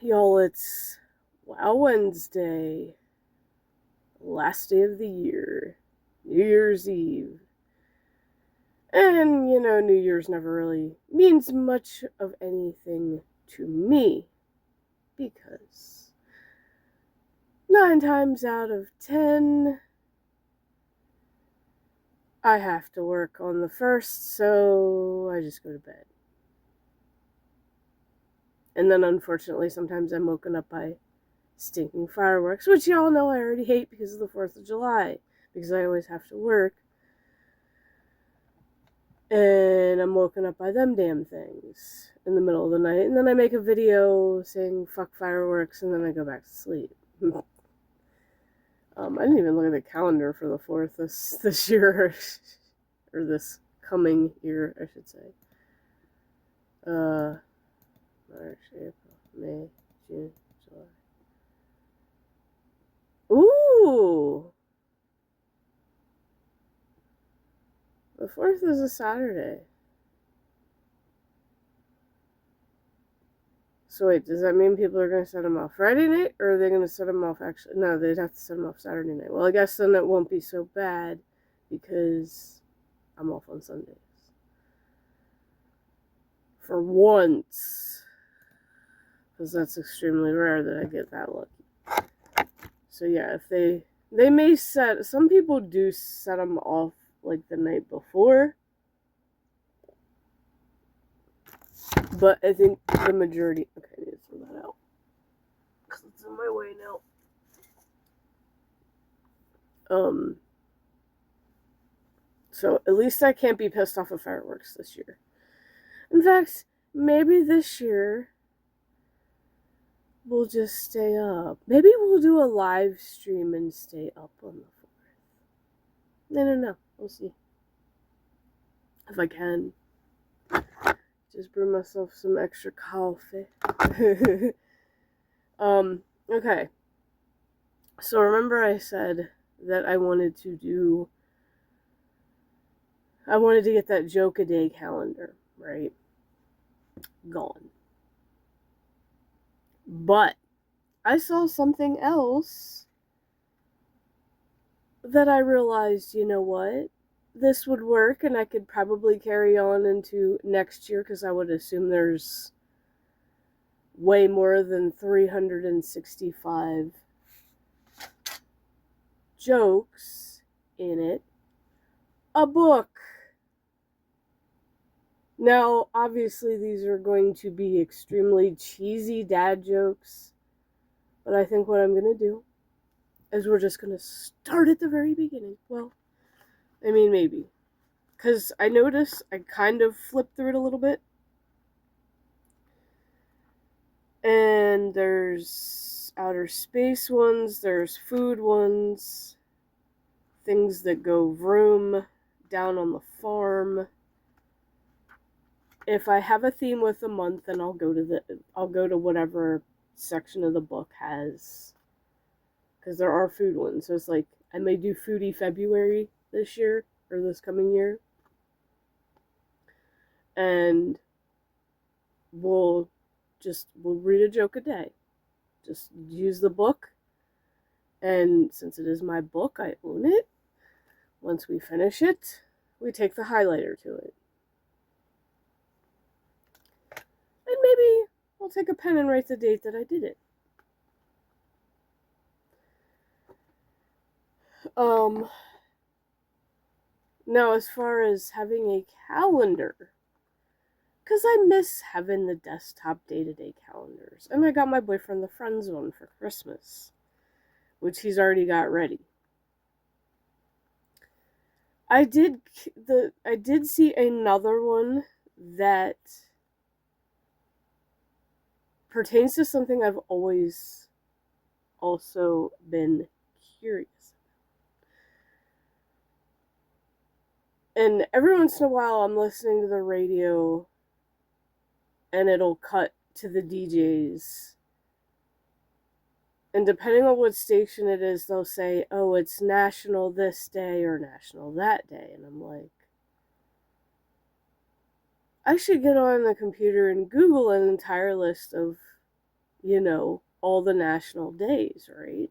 Y'all, it's Wow Wednesday, last day of the year, New Year's Eve. And, New Year's never really means much of anything to me because 9 times out of 10, I have to work on the first, so I just go to bed. And then, unfortunately, sometimes I'm woken up by stinking fireworks, which y'all know I already hate because of the 4th of July, because I always have to work. And I'm woken up by them damn things in the middle of the night, and then I make a video saying fuck fireworks, and then I go back to sleep. I didn't even look at the calendar for the 4th this year, or this coming year, I should say. March, April, May, June, July. Ooh! The 4th is a Saturday. So wait, does that mean people are going to set them off Friday night, or are they going to set them off actually? No, they'd have to set them off Saturday night. Well, I guess then it won't be so bad because I'm off on Sundays. For once. Because that's extremely rare that I get that lucky. So yeah, if they may set, some people do set them off like the night before. But I think the majority, okay, I need to throw that out. Because it's in my way now. So at least I can't be pissed off at fireworks this year. In fact, maybe this year we'll just stay up. Maybe we'll do a live stream and stay up on the 4th. I don't know. We'll see. If I can. Just brew myself some extra coffee. Okay. So remember I said that I wanted to get that joke-a-day calendar, right? Gone. But I saw something else that I realized, you know what? This would work, and I could probably carry on into next year because I would assume there's way more than 365 jokes in it. A book. Now, obviously, these are going to be extremely cheesy dad jokes, but I think what I'm going to do is we're just going to start at the very beginning. Well, I mean, maybe. Because I noticed I kind of flipped through it a little bit. And there's outer space ones, there's food ones, things that go vroom, down on the farm. If I have a theme with a month, then I'll go to whatever section of the book has, because there are food ones. So it's like I may do Foodie February this year or this coming year, and we'll read a joke a day. Just use the book, and since it is my book, I own it. Once we finish it, we take the highlighter to it. And maybe I'll take a pen and write the date that I did it. Now, as far as having a calendar, because I miss having the desktop day-to-day calendars. And I got my boyfriend the Friends one for Christmas, which he's already got ready. I did see another one that pertains to something I've always also been curious about. And every once in a while I'm listening to the radio and it'll cut to the DJs. And depending on what station it is, they'll say, oh, it's national this day or national that day. And I'm like, I should get on the computer and Google an entire list of all the national days, right?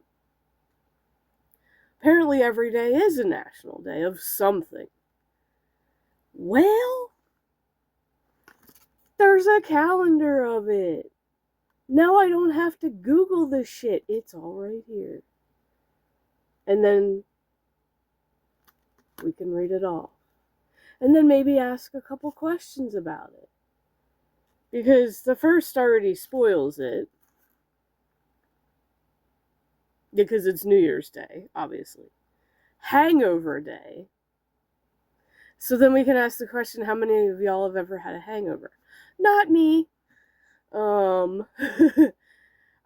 Apparently every day is a national day of something. Well, there's a calendar of it. Now I don't have to Google this shit. It's all right here. And then we can read it all. And then maybe ask a couple questions about it. Because the first already spoils it. Because it's New Year's Day, obviously. Hangover Day. So then we can ask the question, how many of y'all have ever had a hangover? Not me.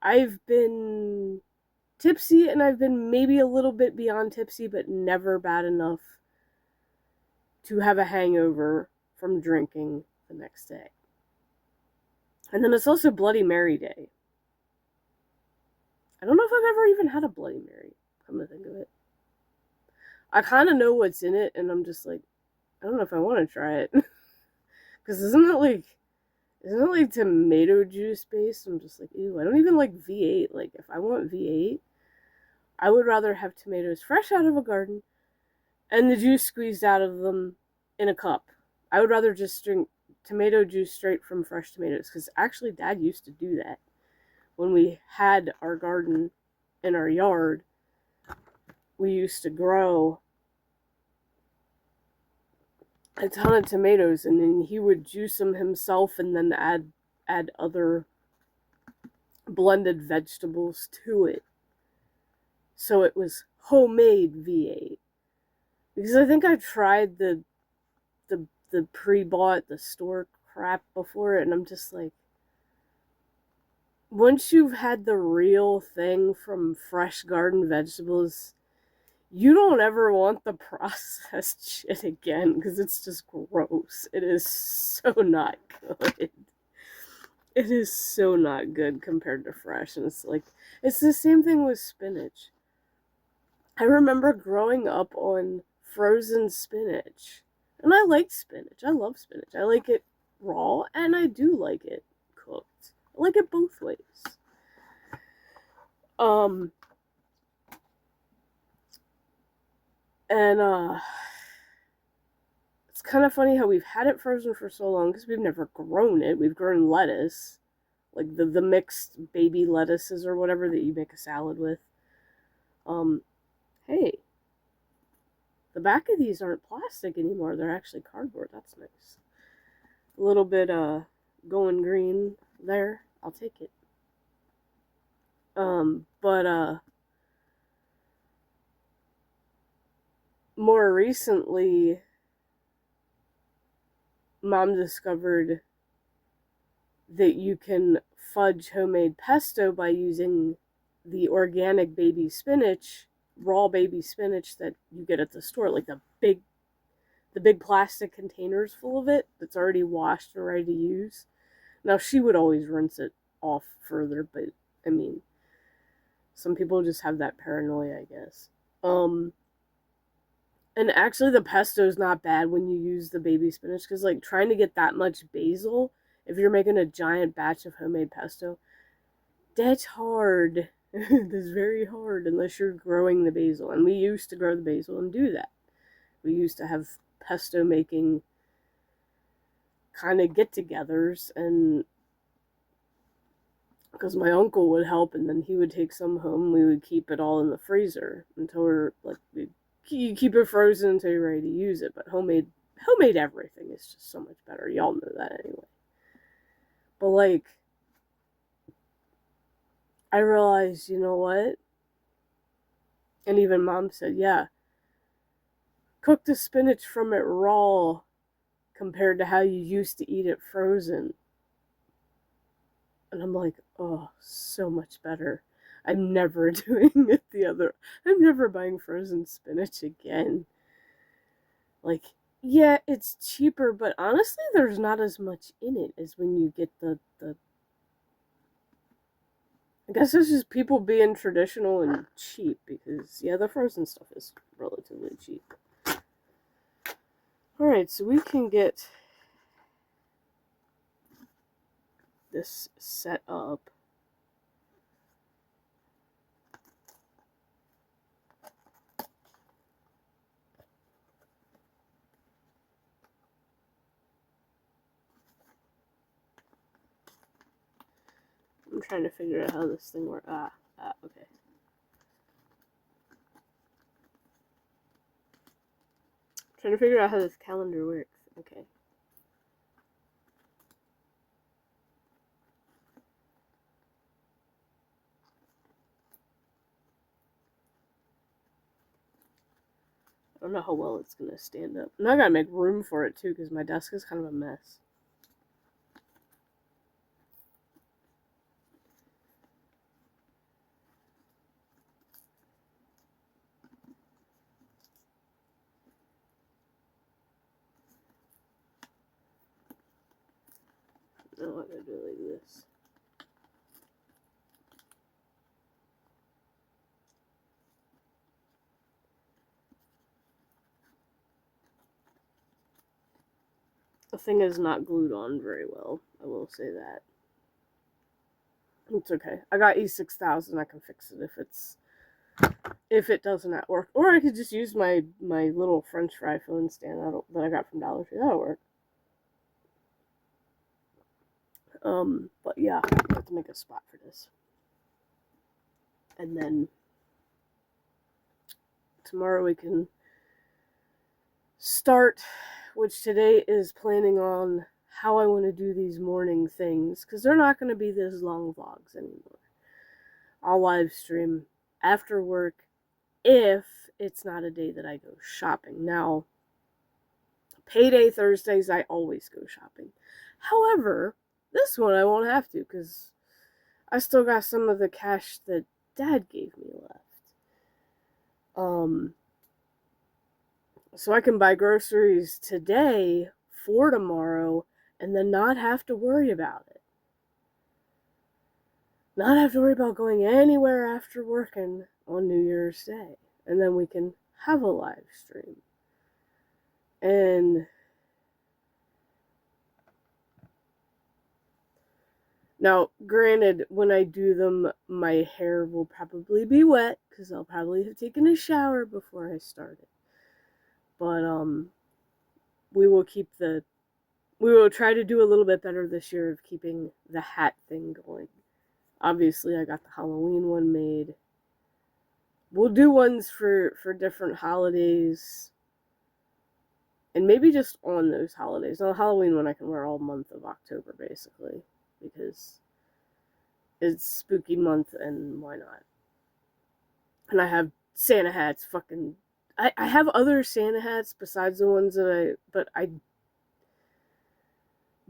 I've been tipsy, and I've been maybe a little bit beyond tipsy, but never bad enough to have a hangover from drinking the next day. And then it's also Bloody Mary Day. I don't know if I've ever even had a Bloody Mary, come to think of it. I kind of know what's in it, and I'm just like, I don't know if I want to try it. Because isn't it like tomato juice based? I'm just like, ew, I don't even like V8. Like, if I want V8, I would rather have tomatoes fresh out of a garden and the juice squeezed out of them in a cup. I would rather just drink tomato juice straight from fresh tomatoes. Because actually, Dad used to do that. When we had our garden in our yard, we used to grow a ton of tomatoes, and then he would juice them himself and then add other blended vegetables to it. So it was homemade V8. Because I think I tried the pre-bought, the store crap before it, and I'm just like, once you've had the real thing from fresh garden vegetables, you don't ever want the processed shit again, because it's just gross. It is so not good. It is so not good compared to fresh, and it's the same thing with spinach. I remember growing up on frozen spinach, and I liked spinach. I love spinach. I like it raw, and I do like it cooked. I like it both ways. And it's kind of funny how we've had it frozen for so long because we've never grown it. We've grown lettuce, like the mixed baby lettuces or whatever that you make a salad with. Hey, the back of these aren't plastic anymore. They're actually cardboard. That's nice. A little bit going green there. I'll take it. But more recently, Mom discovered that you can fudge homemade pesto by using the organic baby spinach, raw baby spinach that you get at the store, like the big plastic containers full of it that's already washed and ready to use. Now, she would always rinse it off further, but I mean, some people just have that paranoia, I guess. And actually the pesto is not bad when you use the baby spinach, because like trying to get that much basil, if you're making a giant batch of homemade pesto, that's hard. That's very hard unless you're growing the basil. And we used to grow the basil and do that. We used to have pesto making kind of get-togethers, and because my uncle would help, and then he would take some home. We would keep it all in the freezer until you keep it frozen until you're ready to use it. But homemade everything is just so much better. Y'all know that anyway. But like, I realized, you know what? And even Mom said, yeah, cook the spinach from it raw compared to how you used to eat it frozen. And I'm like, oh, so much better. I'm never doing it the other. I'm never buying frozen spinach again. Like, yeah, it's cheaper, but honestly, there's not as much in it as when you get the I guess it's just people being traditional and cheap, because, yeah, the frozen stuff is relatively cheap. Alright, so we can get this set up. trying to figure out how this thing works. Okay. I'm trying to figure out how this calendar works. Okay. I don't know how well it's gonna stand up. And I gotta make room for it too, because my desk is kind of a mess. No, I'm gonna do it like this. The thing is not glued on very well. I will say that. It's okay. I got E6000. I can fix it if it doesn't work. Or I could just use my little French fry phone stand that I got from Dollar Tree. That'll work. But yeah, I have to make a spot for this. And then tomorrow we can start, which today is planning on how I want to do these morning things, because they're not going to be this long vlogs anymore. I'll live stream after work if it's not a day that I go shopping. Now, payday Thursdays, I always go shopping. However, this one I won't have to, because I still got some of the cash that Dad gave me left. So I can buy groceries today for tomorrow and then not have to worry about it. Not have to worry about going anywhere after working on New Year's Day. And then we can have a live stream. And now, granted, when I do them, my hair will probably be wet, because I'll probably have taken a shower before I started. But, we will try to do a little bit better this year of keeping the hat thing going. Obviously, I got the Halloween one made. We'll do ones for different holidays. And maybe just on those holidays. On the Halloween one, I can wear all month of October, basically. Because it's spooky month, and why not? And I have Santa hats, I have other Santa hats besides the ones that but I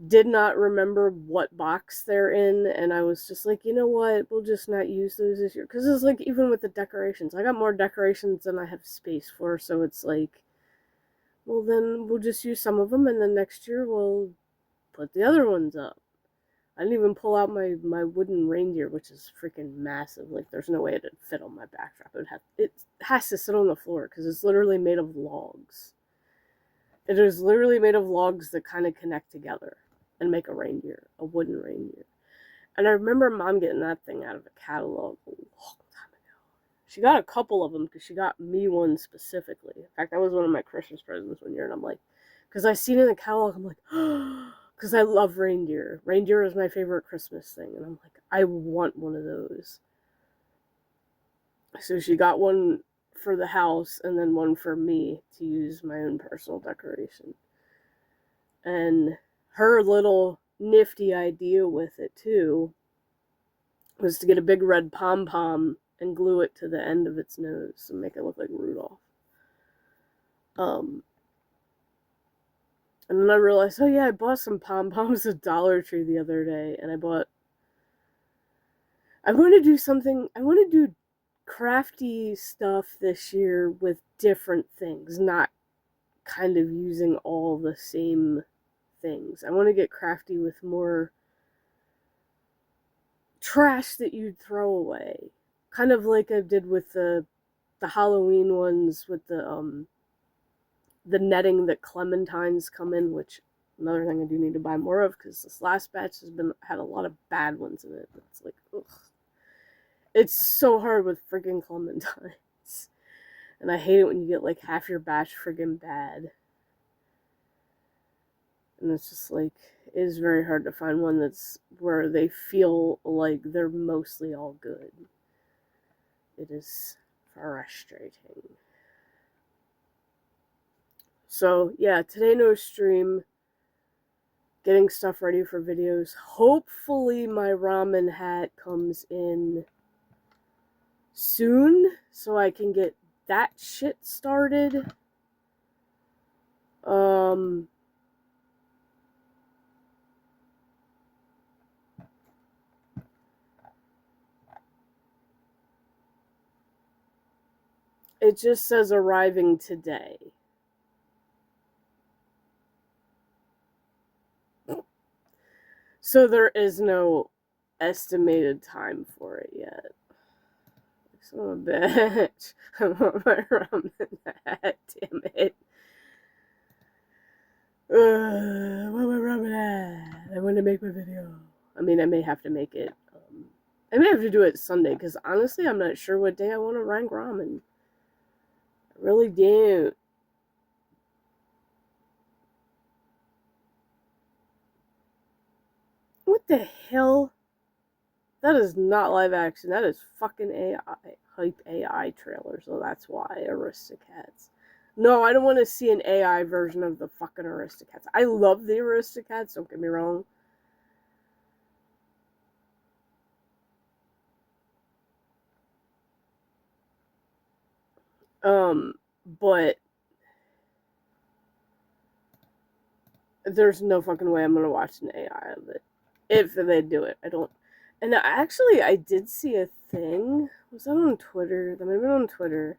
did not remember what box they're in, and I was just like, you know what, we'll just not use those this year. Because it's like, even with the decorations, I got more decorations than I have space for, so it's like, well, then we'll just use some of them, and then next year we'll put the other ones up. I didn't even pull out my wooden reindeer, which is freaking massive. Like, there's no way it'd fit on my backdrop. It has to sit on the floor, because it's literally made of logs. It is literally made of logs that kind of connect together and make a reindeer, a wooden reindeer. And I remember Mom getting that thing out of a catalog a long time ago. She got a couple of them, because she got me one specifically. In fact, that was one of my Christmas presents one year, and I'm like, because I seen it in the catalog, I'm like, because I love reindeer. Reindeer is my favorite Christmas thing, and I'm like, I want one of those. So she got one for the house, and then one for me to use my own personal decoration. And her little nifty idea with it, too, was to get a big red pom-pom and glue it to the end of its nose and make it look like Rudolph. And then I realized, oh yeah, I bought some pom-poms at Dollar Tree the other day, and I want to do crafty stuff this year with different things, not kind of using all the same things. I want to get crafty with more trash that you'd throw away. Kind of like I did with the Halloween ones with the netting that clementines come in, which another thing I do need to buy more of, because this last batch had a lot of bad ones in it. It's like, ugh. It's so hard with friggin' clementines. And I hate it when you get like half your batch friggin' bad. And it's just like, It is very hard to find one that's where they feel like they're mostly all good. It is frustrating. So, yeah, today no stream. Getting stuff ready for videos. Hopefully my ramen hat comes in soon so I can get that shit started. It just says arriving today. So there is no estimated time for it yet. Son of a bitch. I want my ramen hat, damn it. I want my ramen hat. I want to make my video. I mean, I may have to make it. I may have to do it Sunday, because honestly, I'm not sure what day I want to rank ramen. I really don't. What the hell? That is not live action. That is fucking AI. Hype AI trailer, so that's why. Aristocats. No, I don't want to see an AI version of the fucking Aristocats. I love the Aristocats, don't get me wrong. But there's no fucking way I'm gonna watch an AI of it. If they do it. I don't. And actually, I did see a thing. Was that on Twitter? That might have been on Twitter.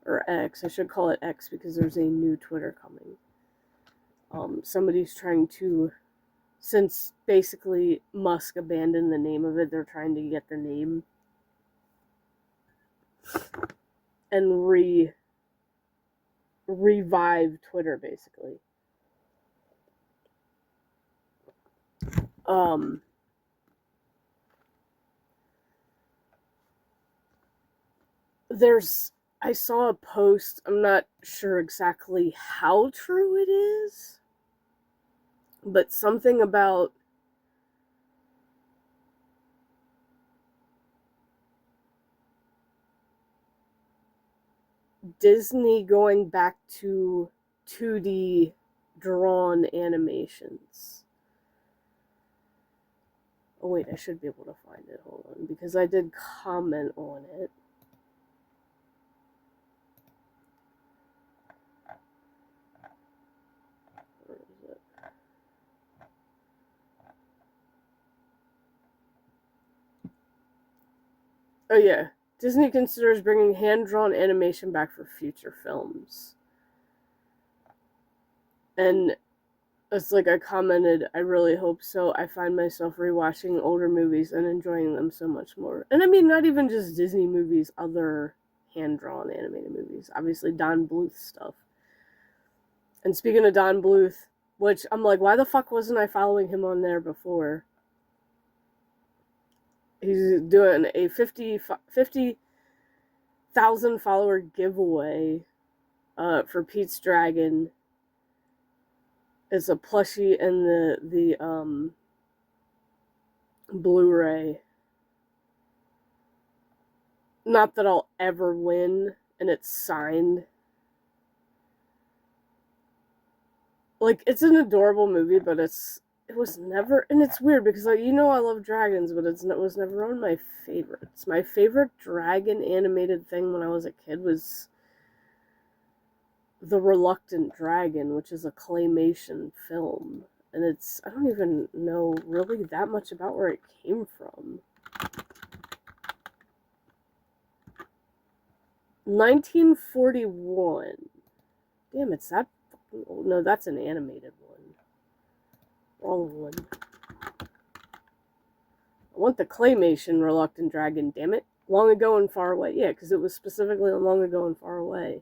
Or X. I should call it X because there's a new Twitter coming. Somebody's trying to, since basically Musk abandoned the name of it, they're trying to get the name and revive Twitter, basically. I saw a post, I'm not sure exactly how true it is, but something about Disney going back to 2D drawn animations. Oh wait, I should be able to find it. Hold on, because I did comment on it. Where is it? Oh yeah, Disney considers bringing hand-drawn animation back for future films. And it's like I commented, I really hope so. I find myself rewatching older movies and enjoying them so much more. And I mean, not even just Disney movies, other hand-drawn animated movies. Obviously, Don Bluth stuff. And speaking of Don Bluth, which I'm like, why the fuck wasn't I following him on there before? He's doing a 50,000 follower giveaway for Pete's Dragon. It's a plushie and the Blu-ray. Not that I'll ever win, and it's signed. Like, it's an adorable movie, but it was never, and it's weird because, like, you know I love dragons, but it was never one of my favorites. My favorite dragon animated thing when I was a kid was The Reluctant Dragon, which is a claymation film. And I don't even know really that much about where it came from. 1941. Damn, it's that fucking old. No, that's an animated one. Wrong one. I want the claymation Reluctant Dragon, damn it. Long Ago and Far Away. Yeah, because it was specifically Long Ago and Far Away.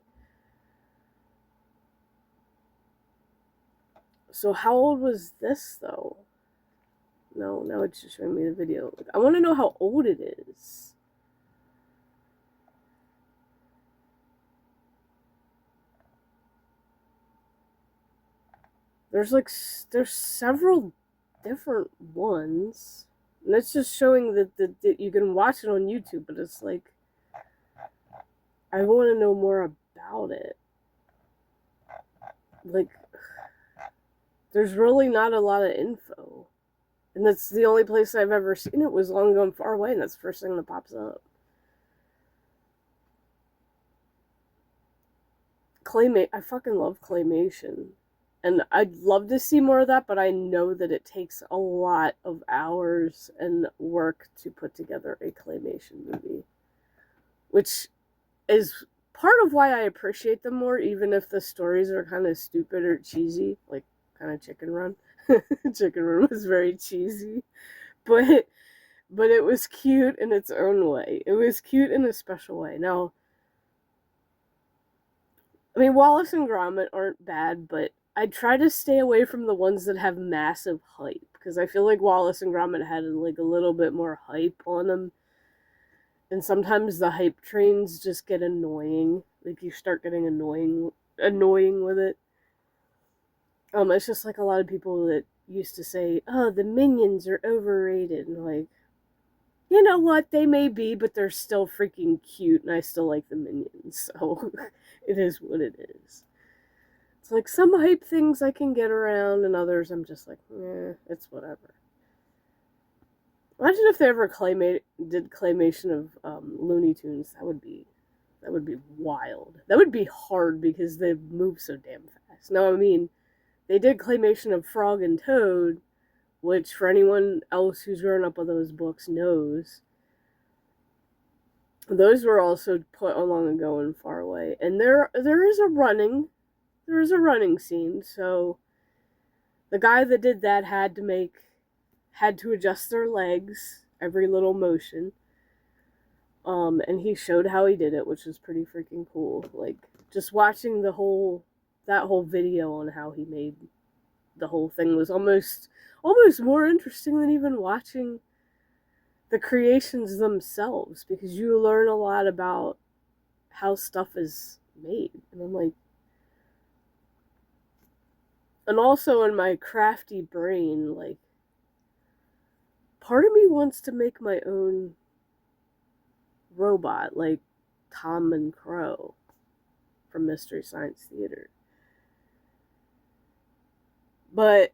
So how old was this, though? No, now it's just showing me the video. Like, I want to know how old it is. there's several different ones. And it's just showing that you can watch it on YouTube, but it's like, I want to know more about it. Like, there's really not a lot of info. And that's the only place I've ever seen it was Long Gone Far Away, and that's the first thing that pops up. I fucking love claymation. And I'd love to see more of that, but I know that it takes a lot of hours and work to put together a claymation movie. Which is part of why I appreciate them more, even if the stories are kind of stupid or cheesy, like kind of Chicken Run. Chicken Run was very cheesy, but it was cute in its own way. It was cute in a special way. Now, I mean, Wallace and Gromit aren't bad, but I try to stay away from the ones that have massive hype, because I feel like Wallace and Gromit had like a little bit more hype on them. And sometimes the hype trains just get annoying. Like, you start getting annoying with it. It's just like a lot of people that used to say, oh, the Minions are overrated. And like, you know what? They may be, but they're still freaking cute, and I still like the Minions. So, it is what it is. It's like, some hype things I can get around, and others I'm just like, it's whatever. Imagine if they ever did claymation of Looney Tunes. That would be wild. That would be hard because they move so damn fast. No, I mean, they did claymation of Frog and Toad, which for anyone else who's grown up with those books knows, those were also put on Long Ago and Far Away. And there is a running scene. So the guy that did that had to adjust their legs, every little motion. And he showed how he did it, which was pretty freaking cool. Like, just watching that whole video on how he made the whole thing was almost more interesting than even watching the creations themselves, because you learn a lot about how stuff is made. And I'm like, and also in my crafty brain, like, part of me wants to make my own robot, like Tom and Crow from Mystery Science Theater. But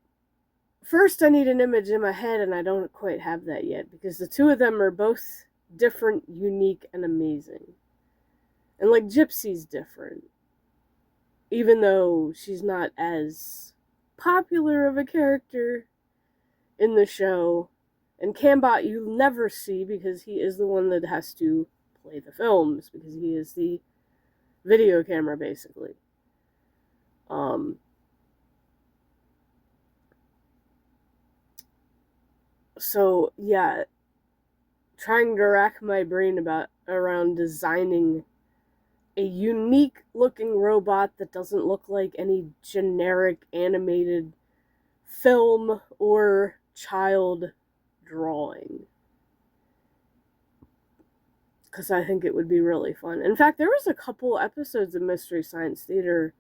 first I need an image in my head, and I don't quite have that yet, because the two of them are both different, unique, and amazing. And like, Gypsy's different, even though she's not as popular of a character in the show. And Cambot you never see, because he is the one that has to play the films, because he is the video camera, basically. So, yeah, trying to rack my brain around designing a unique looking robot that doesn't look like any generic animated film or child drawing, because I think it would be really fun. In fact, there was a couple episodes of Mystery Science Theater,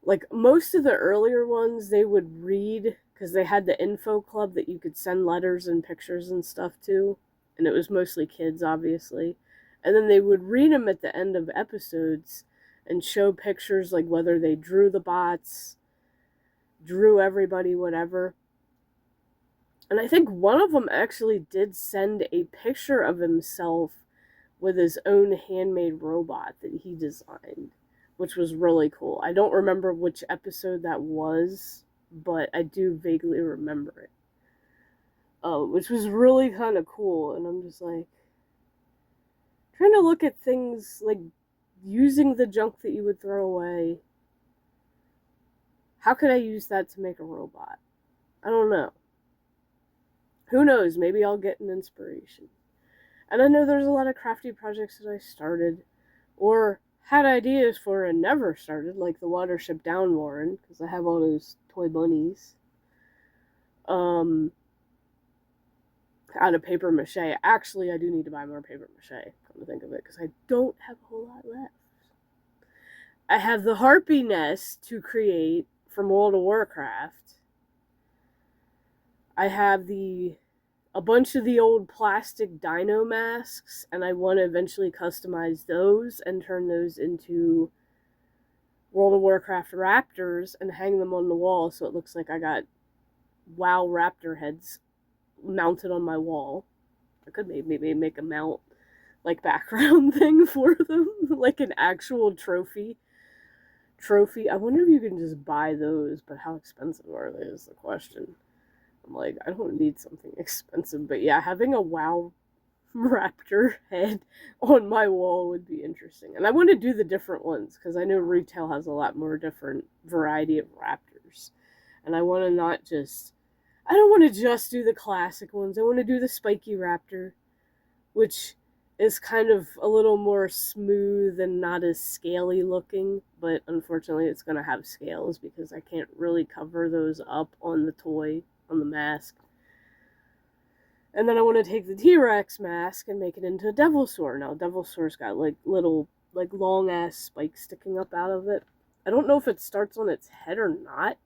like most of the earlier ones, they would read, because they had the info club that you could send letters and pictures and stuff to, and it was mostly kids, obviously. And then they would read them at the end of episodes and show pictures, like whether they drew the bots, drew everybody, whatever. And I think one of them actually did send a picture of himself with his own handmade robot that he designed, which was really cool. I don't remember which episode that was, but I do vaguely remember it. Which was really kind of cool. And I'm just like, trying to look at things like using the junk that you would throw away. How could I use that to make a robot? I don't know. Who knows? Maybe I'll get an inspiration. And I know there's a lot of crafty projects that I started or had ideas for and never started, like the Watership Down Warren, because I have all those toy bunnies. Out of paper mache. Actually, I do need to buy more paper mache, come to think of it, because I don't have a whole lot left. I have the harpy nest to create from World of Warcraft. I have a bunch of the old plastic dino masks, and I want to eventually customize those and turn those into World of Warcraft raptors and hang them on the wall so it looks like I got WoW raptor heads mounted on my wall. I could maybe make a mount like background thing for them, like an actual trophy. I wonder if you can just buy those, but how expensive are they is the question. I'm like, I don't need something expensive, but yeah, having a WoW raptor head on my wall would be interesting. And I want to do the different ones because I know retail has a lot more different variety of raptors. And I want to not just, I don't want to just do the classic ones. I want to do the spiky raptor, which is kind of a little more smooth and not as scaly looking, but unfortunately it's going to have scales because I can't really cover those up on the toy, on the mask. And then I want to take the T-Rex mask and make it into a Devilsaur. Now, Devilsaur's got like little, like long ass spikes sticking up out of it. I don't know if it starts on its head or not.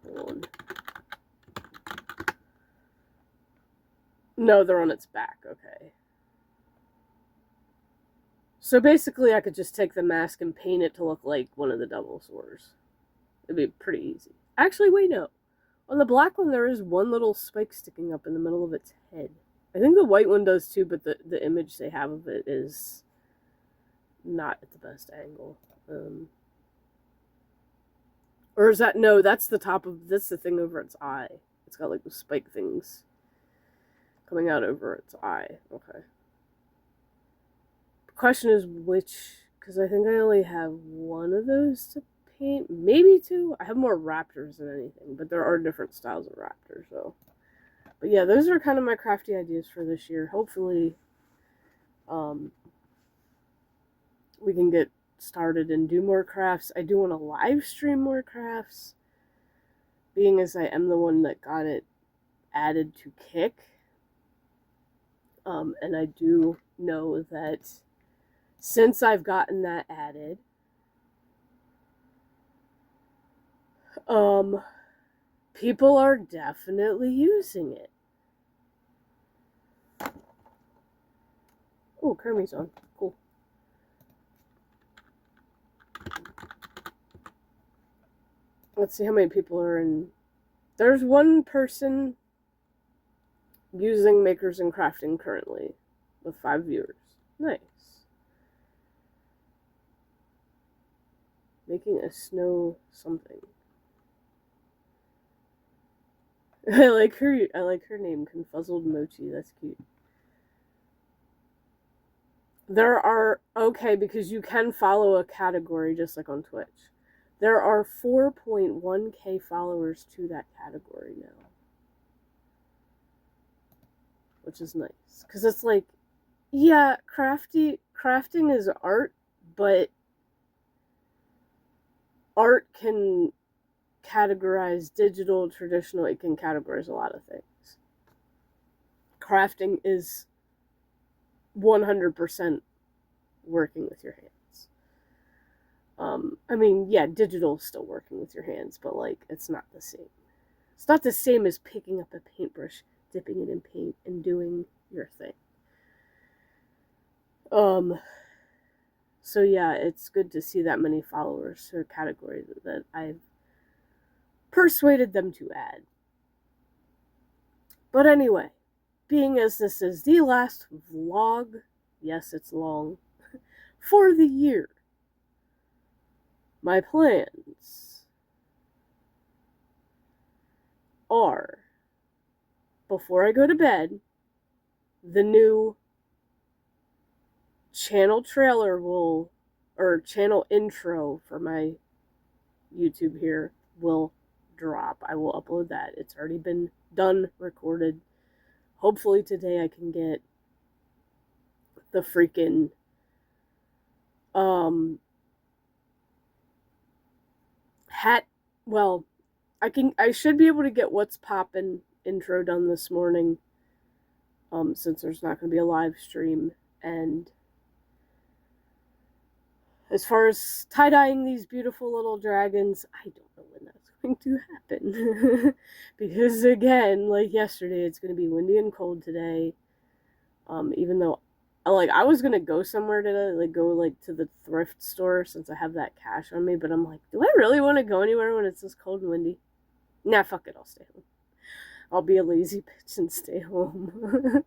Hold on. No, they're on its back. Okay. So basically, I could just take the mask and paint it to look like one of the Devilsaurs. It'd be pretty easy. Actually, wait, no. On the black one, there is one little spike sticking up in the middle of its head. I think the white one does too, but the image they have of it is not at the best angle. Or is that, no, that's the top of, that's the thing over its eye. It's got like the spike things coming out over its eye. Okay. The question is which, because I think I only have one of those to paint, maybe two. I have more raptors than anything, but there are different styles of raptors, so. But yeah, those are kind of my crafty ideas for this year. Hopefully, we can get started and do more crafts. I do want to live stream more crafts, being as I am the one that got it added to Kick. And I do know that since I've gotten that added, people are definitely using it. Oh, Kermie's on. Cool. Let's see how many people are in. There's one person using Makers and Crafting currently with 5 viewers. Nice. Making a snow something. I like her name, Confuzzled Mochi. That's cute. There are, okay, because you can follow a category just like on Twitch. There are 4.1k followers to that category now. Which is nice. Because it's like, yeah, crafting is art, but art can categorize digital, traditional, it can categorize a lot of things. Crafting is 100% working with your hands. I mean, yeah, digital is still working with your hands, but like, it's not the same. It's not the same as picking up a paintbrush, dipping it in paint, and doing your thing. So yeah, it's good to see that many followers to a category that I've persuaded them to add. But anyway, being as this is the last vlog, yes, it's long, for the year, my plans are, before I go to bed, the new channel trailer or channel intro for my YouTube here will drop. I will upload that. It's already been done, recorded. Hopefully today I can get the freaking hat. Well, I should be able to get What's Poppin' intro done this morning. Since there's not going to be a live stream, and as far as tie-dyeing these beautiful little dragons, I don't know when that's going to happen. Because again, like yesterday, it's going to be windy and cold today. Even though, like, I was going to go somewhere today, like, go, like, to the thrift store since I have that cash on me. But I'm like, do I really want to go anywhere when it's this cold and windy? Nah, fuck it, I'll stay home. I'll be a lazy bitch and stay home.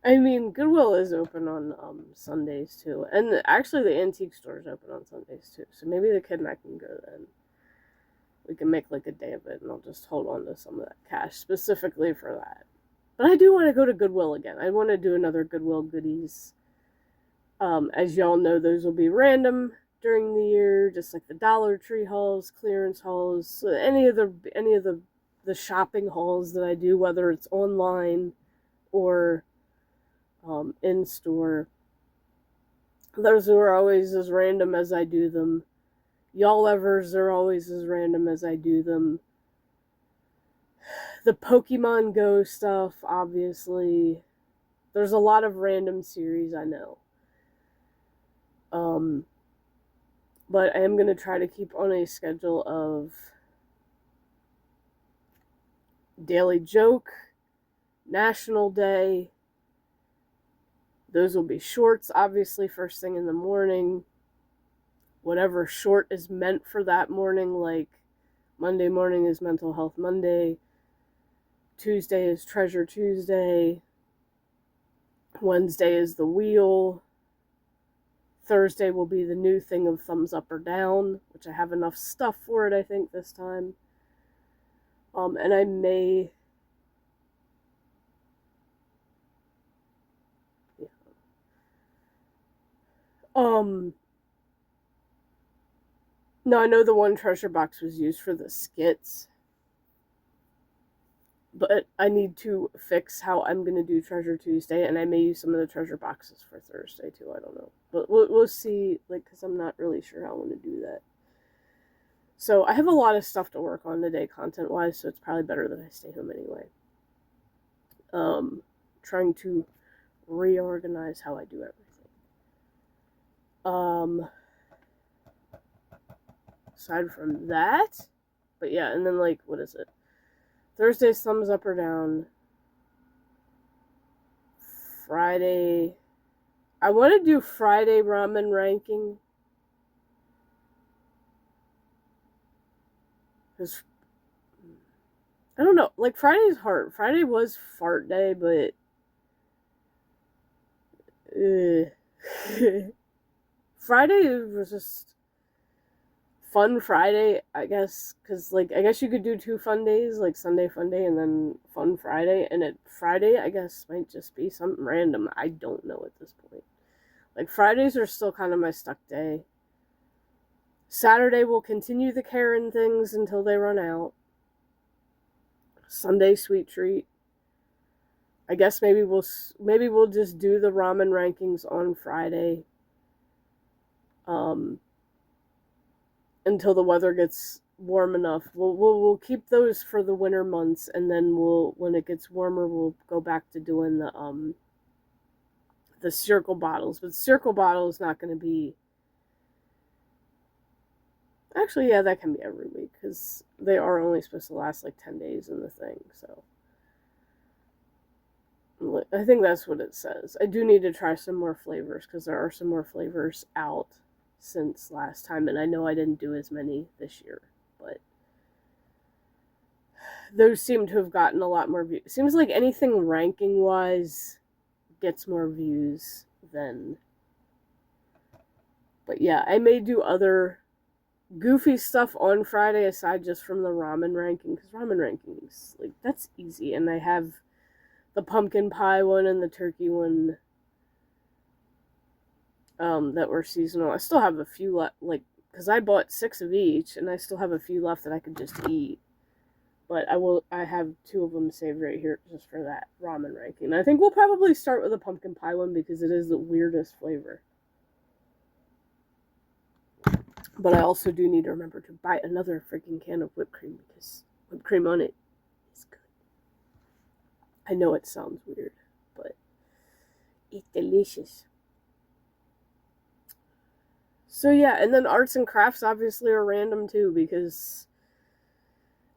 I mean, Goodwill is open on Sundays too, and actually the antique store is open on Sundays too. So maybe the kid and I can go then. We can make like a day of it, and I'll just hold on to some of that cash specifically for that. But I do want to go to Goodwill again. I want to do another Goodwill goodies. As y'all know, those will be random during the year, just like the Dollar Tree hauls, clearance hauls, any of the shopping hauls that I do, whether it's online or in store. Those are always as random as I do them. Y'all evers are always as random as I do them. The Pokemon Go stuff, obviously. There's a lot of random series, I know. But I am going to try to keep on a schedule of Daily Joke, National Day. Those will be shorts, obviously, first thing in the morning. Whatever short is meant for that morning, like Monday morning is Mental Health Monday, Tuesday is Treasure Tuesday, Wednesday is The Wheel, Thursday will be the new thing of Thumbs Up or Down, which I have enough stuff for it, I think, this time. And I may... Yeah. No, I know the one treasure box was used for the skits. But I need to fix how I'm going to do Treasure Tuesday, and I may use some of the treasure boxes for Thursday, too. I don't know. But we'll see, like, because I'm not really sure how I want to do that. So I have a lot of stuff to work on today, content-wise, so it's probably better that I stay home anyway. Trying to reorganize how I do everything. Aside from that, but yeah, and then, like, what is it? Thursday's Thumbs Up or Down. Friday. I want to do Friday ramen ranking. Because, I don't know. Like, Friday's hard. Friday was fart day, but... Friday was just... Fun Friday, I guess, because, like, I guess you could do 2 fun days, like Sunday Fun Day and then Fun Friday, and Friday, I guess, might just be something random. I don't know at this point. Like, Fridays are still kind of my stuck day. Saturday will continue the Karen things until they run out. Sunday Sweet Treat. I guess maybe we'll just do the ramen rankings on Friday. Until the weather gets warm enough. We'll keep those for the winter months, and then when it gets warmer, we'll go back to doing the circle bottles. But the circle bottle is not going to be... Actually, yeah, that can be every week, because they are only supposed to last like 10 days in the thing, so... I think that's what it says. I do need to try some more flavors, because there are some more flavors out since last time, and I know I didn't do as many this year, but those seem to have gotten a lot more views. Seems like anything ranking wise gets more views than... But yeah, I may do other goofy stuff on Friday aside just from the ramen ranking, because ramen rankings, like, that's easy, and I have the pumpkin pie one and the turkey one that were seasonal. I still have a few left, like, because I bought 6 of each, and I still have a few left that I could just eat. But I have 2 of them saved right here just for that ramen ranking. I think we'll probably start with the pumpkin pie one because it is the weirdest flavor. But I also do need to remember to buy another freaking can of whipped cream because whipped cream on it is good. I know it sounds weird, but it's delicious. So yeah, and then arts and crafts obviously are random too, because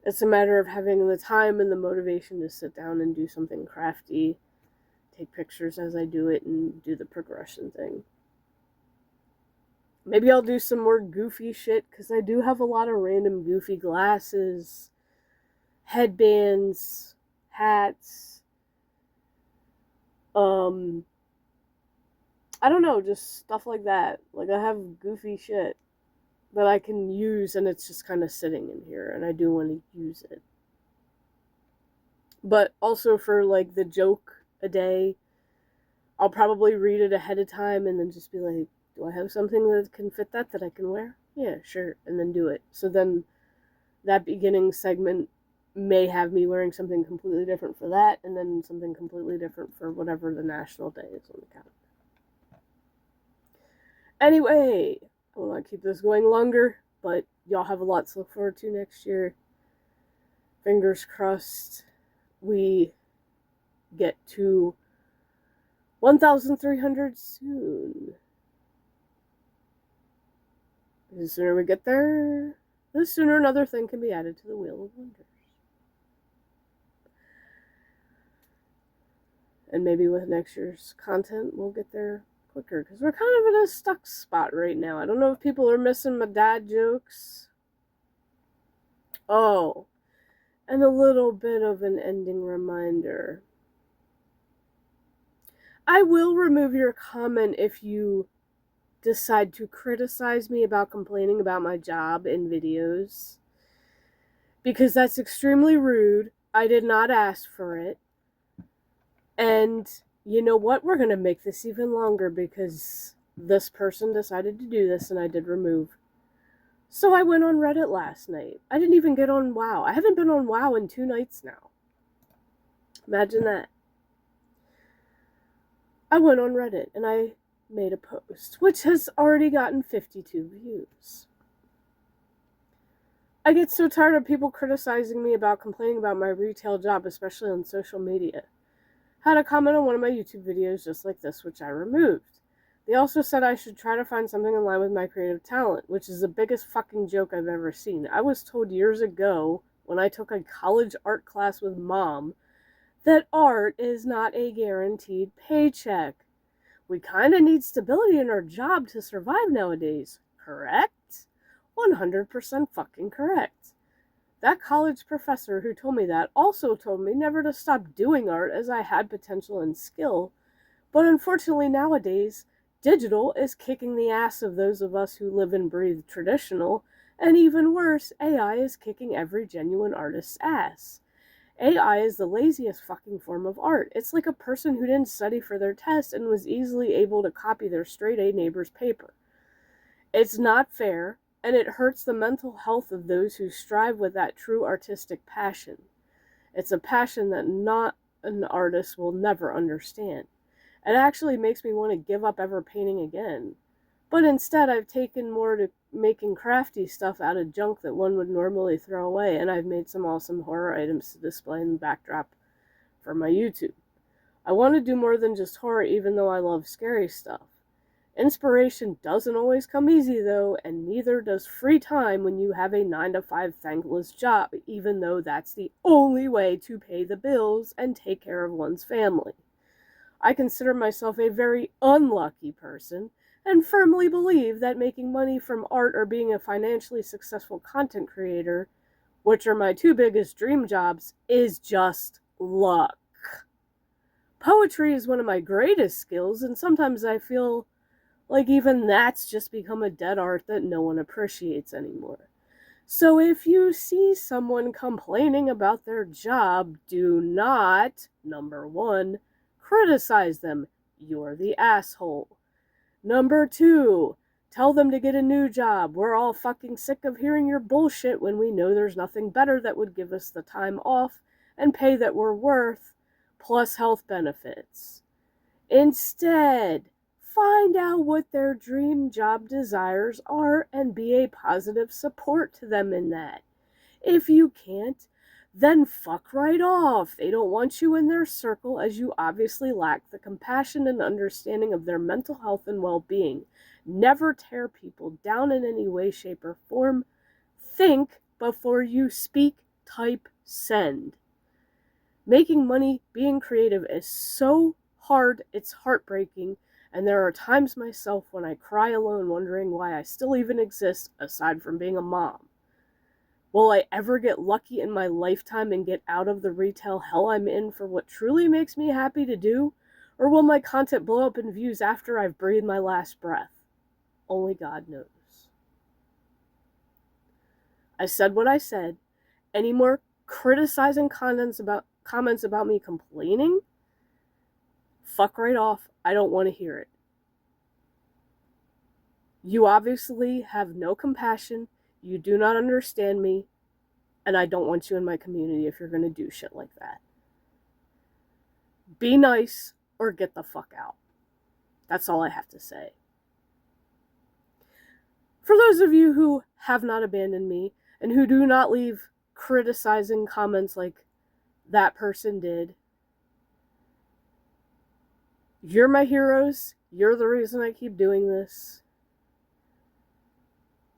it's a matter of having the time and the motivation to sit down and do something crafty, take pictures as I do it, and do the progression thing. Maybe I'll do some more goofy shit, because I do have a lot of random goofy glasses, headbands, hats, I don't know, just stuff like that. Like, I have goofy shit that I can use, and it's just kind of sitting in here, and I do want to use it. But also for, like, the joke a day, I'll probably read it ahead of time and then just be like, do I have something that can fit that I can wear? Yeah, sure, and then do it. So then that beginning segment may have me wearing something completely different for that, and then something completely different for whatever the national day is on the calendar. Anyway, I will not keep this going longer, but y'all have a lot to look forward to next year. Fingers crossed we get to 1,300 soon. The sooner we get there, the sooner another thing can be added to the Wheel of Wonders. And maybe with next year's content, we'll get there quicker, because we're kind of in a stuck spot right now. I don't know if people are missing my dad jokes. Oh, and a little bit of an ending reminder. I will remove your comment if you decide to criticize me about complaining about my job in videos, because that's extremely rude. I did not ask for it. And you know what? We're going to make this even longer, because this person decided to do this, and I did remove. So I went on Reddit last night. I didn't even get on WoW. I haven't been on WoW in 2 nights now. Imagine that. I went on Reddit and I made a post, which has already gotten 52 views. I get so tired of people criticizing me about complaining about my retail job, especially on social media. Had a comment on one of my YouTube videos just like this, which I removed. They also said I should try to find something in line with my creative talent, which is the biggest fucking joke I've ever seen. I was told years ago, when I took a college art class with Mom, that art is not a guaranteed paycheck. We kind of need stability in our job to survive nowadays. Correct? 100% fucking correct. That college professor who told me that also told me never to stop doing art, as I had potential and skill. But unfortunately nowadays, digital is kicking the ass of those of us who live and breathe traditional, and even worse, AI is kicking every genuine artist's ass. AI is the laziest fucking form of art. It's like a person who didn't study for their test and was easily able to copy their straight-A neighbor's paper. It's not fair, and it hurts the mental health of those who strive with that true artistic passion. It's a passion that not an artist will never understand. It actually makes me want to give up ever painting again. But instead, I've taken more to making crafty stuff out of junk that one would normally throw away, and I've made some awesome horror items to display in the backdrop for my YouTube. I want to do more than just horror, even though I love scary stuff. Inspiration doesn't always come easy, though, and neither does free time when you have a 9-to-5 thankless job, even though that's the only way to pay the bills and take care of one's family. I consider myself a very unlucky person, and firmly believe that making money from art or being a financially successful content creator, which are my 2 biggest dream jobs, is just luck. Poetry is one of my greatest skills, and sometimes I feel like even that's just become a dead art that no one appreciates anymore. So if you see someone complaining about their job, do not, number 1, criticize them. You're the asshole. Number 2, tell them to get a new job. We're all fucking sick of hearing your bullshit when we know there's nothing better that would give us the time off and pay that we're worth, plus health benefits. Instead, find out what their dream job desires are and be a positive support to them in that. If you can't, then fuck right off. They don't want you in their circle as you obviously lack the compassion and understanding of their mental health and well-being. Never tear people down in any way, shape, or form. Think before you speak, type, send. Making money, being creative is so hard, it's heartbreaking, and there are times myself when I cry alone wondering why I still even exist aside from being a mom. Will I ever get lucky in my lifetime and get out of the retail hell I'm in for what truly makes me happy to do? Or will my content blow up in views after I've breathed my last breath? Only God knows. I said what I said. Any more criticizing comments about me complaining? Fuck right off. I don't want to hear it. You obviously have no compassion. You do not understand me. And I don't want you in my community if you're going to do shit like that. Be nice or get the fuck out. That's all I have to say. For those of you who have not abandoned me and who do not leave criticizing comments like that person did, you're my heroes. You're the reason I keep doing this.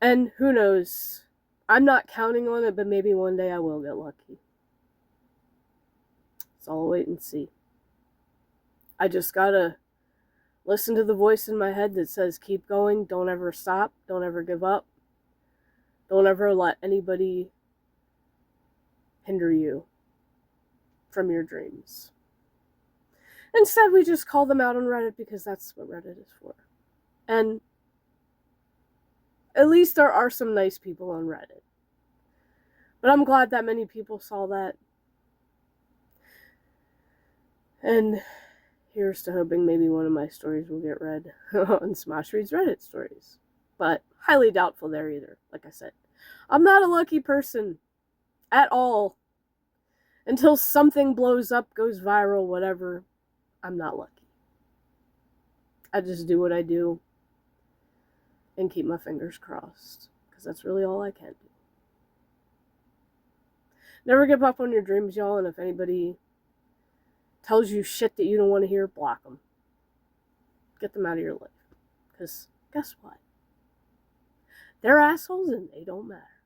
And who knows? I'm not counting on it, but maybe one day I will get lucky. So I'll wait and see. I just gotta listen to the voice in my head that says, keep going, don't ever stop, don't ever give up. Don't ever let anybody hinder you from your dreams. Instead, we just call them out on Reddit because that's what Reddit is for. And at least there are some nice people on Reddit. But I'm glad that many people saw that. And here's to hoping maybe one of my stories will get read on Smosh Reads Reddit stories. But highly doubtful there either, like I said. I'm not a lucky person at all. Until something blows up, goes viral, whatever, I'm not lucky. I just do what I do and keep my fingers crossed, because that's really all I can do. Never give up on your dreams, y'all, and if anybody tells you shit that you don't want to hear, block them. Get them out of your life. Because guess what? They're assholes and they don't matter.